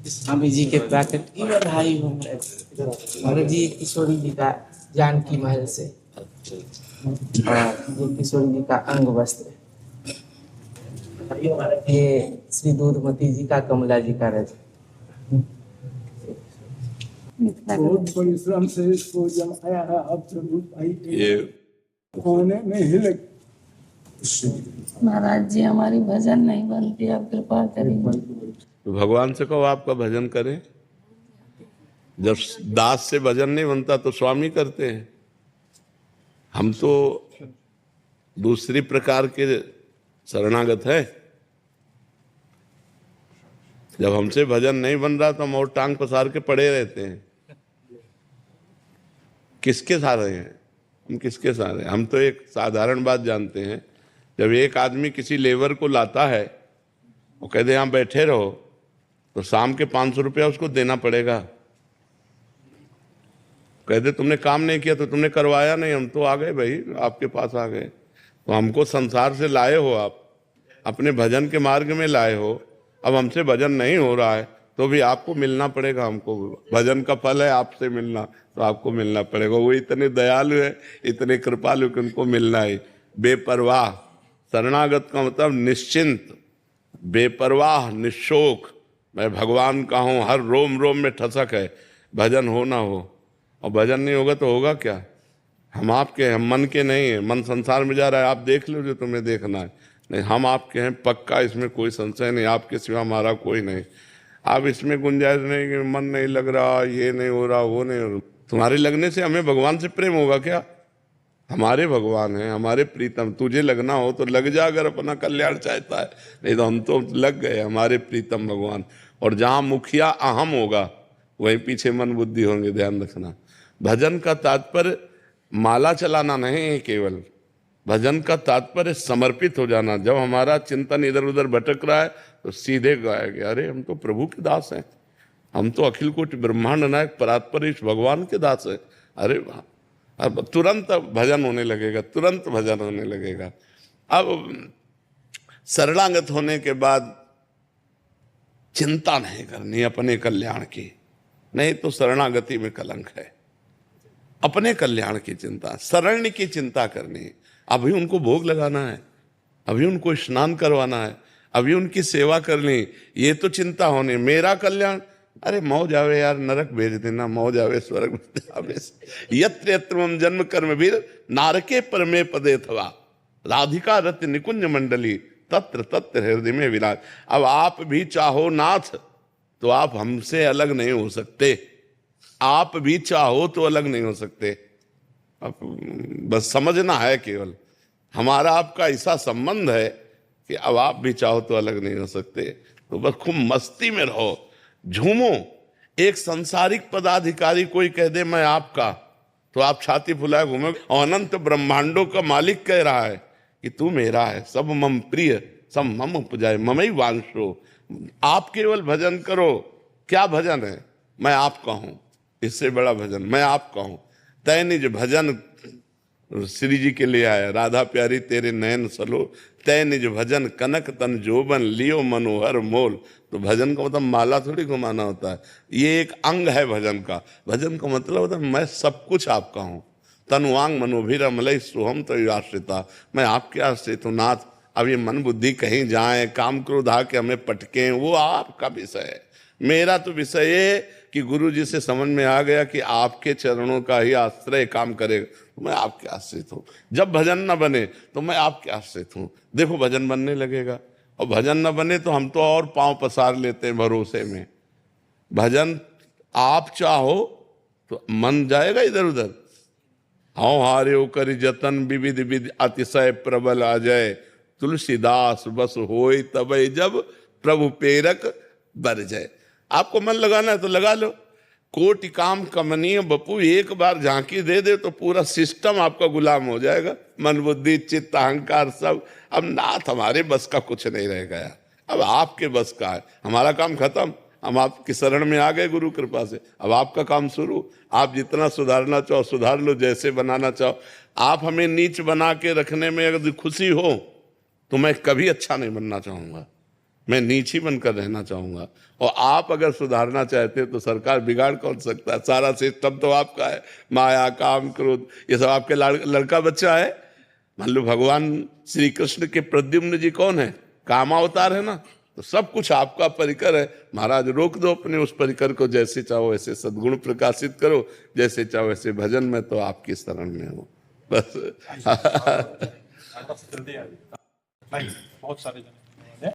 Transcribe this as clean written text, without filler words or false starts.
स्वामी जी के प्राकट की बधाई हो महाराज जी। किशोरी जी का जानकी महल से ये किशोरी जी का अंग वस्त्र, ये श्री दूधमती जी का कमला जी का रज। बहुत परिश्रम से इसको जमाया है। अब जरूर भाई ये होने में ही लग। महाराज जी हमारी भजन नहीं बनती, आप कृपा करिए। तो भगवान से कहो आपका भजन करें। जब दास से भजन नहीं बनता तो स्वामी करते हैं। हम तो दूसरी प्रकार के शरणागत है। जब हमसे भजन नहीं बन रहा तो हम और टांग पसार के पड़े रहते हैं। किसके सहारे हैं हम? किसके सहारे? हम तो एक साधारण बात जानते हैं। जब एक आदमी किसी लेबर को लाता है, वो कहते यहाँ बैठे रहो, तो शाम के 500 रुपया उसको देना पड़ेगा। कहते तुमने काम नहीं किया तो तुमने करवाया नहीं, हम तो आ गए भाई, आपके पास आ गए। तो हमको संसार से लाए हो, आप अपने भजन के मार्ग में लाए हो। अब हमसे भजन नहीं हो रहा है तो भी आपको मिलना पड़ेगा। हमको भजन का फल है आपसे मिलना, तो आपको मिलना पड़ेगा। वो इतने दयालु है, इतने कृपालु कि उनको मिलना है। बेपरवाह शरणागत का मतलब निश्चिंत, बेपरवाह, निशोक। मैं भगवान का हूँ, हर रोम रोम में ठसक है। भजन हो ना हो, और भजन नहीं होगा तो होगा क्या? हम आपके हैं, हम मन के नहीं है। मन संसार में जा रहा है, आप देख लो जो तुम्हें देखना है। नहीं, हम आपके हैं पक्का, इसमें कोई संशय नहीं। आपके सिवा हमारा कोई नहीं। आप इसमें गुंजाइश नहीं कि मन नहीं लग रहा, ये नहीं हो रहा, वो नहीं हो रहा। तुम्हारे लगने से हमें भगवान से प्रेम होगा क्या? हमारे भगवान हैं, हमारे प्रीतम। तुझे लगना हो तो लग जा, अगर अपना कल्याण चाहता है। नहीं तो हम तो लग गए, हमारे प्रीतम भगवान। और जहाँ मुखिया अहम होगा वहीं पीछे मन बुद्धि होंगे, ध्यान रखना। भजन का तात्पर्य माला चलाना नहीं है केवल। भजन का तात्पर्य समर्पित हो जाना। जब हमारा चिंतन इधर उधर भटक रहा है तो सीधे गाया गया, अरे हम तो प्रभु के दास हैं, हम तो अखिल कोटि ब्रह्मांड नायक परात्परीश भगवान के दास हैं। अरे वाह, अब तुरंत भजन होने लगेगा, तुरंत भजन होने लगेगा। अब शरणागत होने के बाद चिंता नहीं करनी अपने कल्याण की, नहीं तो शरणागति में कलंक है। अपने कल्याण की चिंता, शरण्य की चिंता करनी। अभी उनको भोग लगाना है, अभी उनको स्नान करवाना है, अभी उनकी सेवा करनी, ये तो चिंता होनी। मेरा कल्याण, अरे मौज आवे यार, नरक भेज देना, मौज आवे स्वर्ग आवे। यत्र यत्र मम जन्म कर्म वीर नारके परमे पदे थवा राधिका रति निकुंज मंडली तत्र तत्र हृदय में विराज। अब आप भी चाहो नाथ तो आप हमसे अलग नहीं हो सकते। आप भी चाहो तो अलग नहीं हो सकते। अब बस समझना है, केवल हमारा आपका ऐसा संबंध है कि अब आप भी चाहो तो अलग नहीं हो सकते। तो बस खूब मस्ती में रहो, झूमो। एक संसारिक पदाधिकारी कोई कह दे मैं आपका, तो आप छाती फुलाए घूमोगे। अनंत ब्रह्मांडों का मालिक कह रहा है कि तू मेरा है, सब मम प्रिय, सब मम उपजाए, ममई वांशो। आप केवल भजन करो। क्या भजन है? मैं आपका हूं। इससे बड़ा भजन मैं आपका हूं। तय निज भजन श्री जी के लिए आया, राधा प्यारी तेरे नयन सलो, तय निज भजन कनक तन जोबन लियो मनोहर मोल। तो भजन का मतलब माला थोड़ी घुमाना होता है, ये एक अंग है भजन का। भजन का मतलब होता है मैं सब कुछ आपका हूँ। तनुवांग मनोभीर मलय सोहम तो आश्रिता, मैं आपके आश्रित हूँ नाथ। अब ये मन बुद्धि कहीं जाए, काम क्रोध आके हमें पटके, वो आपका विषय है। मेरा तो विषय ये कि गुरु जी से समझ में आ गया कि आपके चरणों का ही आश्रय काम करेगा, तो मैं आपके आश्रित हूँ। जब भजन न बने तो मैं आपके आश्रित हूँ। देखो भजन बनने लगेगा, और भजन न बने तो हम तो और पांव पसार लेते हैं भरोसे में। भजन आप चाहो तो मन जाएगा इधर उधर। हाँ हारे कर जतन विविध विधि अतिशय प्रबल आ जाए, तुलसीदास बस होय तबे जब प्रभु पेरक बर जाए। आपको मन लगाना है तो लगा लो। कोटि काम कमनीय बपू, एक बार झांकी दे दे तो पूरा सिस्टम आपका गुलाम हो जाएगा। मन बुद्धि चित्त अहंकार सब। अब नाथ हमारे बस का कुछ नहीं रह गया, अब आपके बस का है। हमारा काम खत्म, हम आपकी शरण में आ गए गुरु कृपा से। अब आपका काम शुरू। आप जितना सुधारना चाहो सुधार लो, जैसे बनाना चाहो। आप हमें नीच बना के रखने में अगर खुशी हो तो मैं कभी अच्छा नहीं बनना चाहूँगा, मैं नीच ही बनकर रहना चाहूँगा। और आप अगर सुधारना चाहते हो तो सरकार बिगाड़ कौन सकता है? सारा सिस्टम तो आपका है, माया, काम, क्रोध, ये सब आपके लड़का बच्चा है। मान लो भगवान श्री कृष्ण के प्रद्युम्न जी कौन है? कामावतार है ना। तो सब कुछ आपका परिकर है। महाराज रोक दो अपने उस परिकर को, जैसे चाहो वैसे सद्गुण प्रकाशित करो, जैसे चाहो वैसे भजन में तो आपकी शरण में हो बस। बहुत सारे जने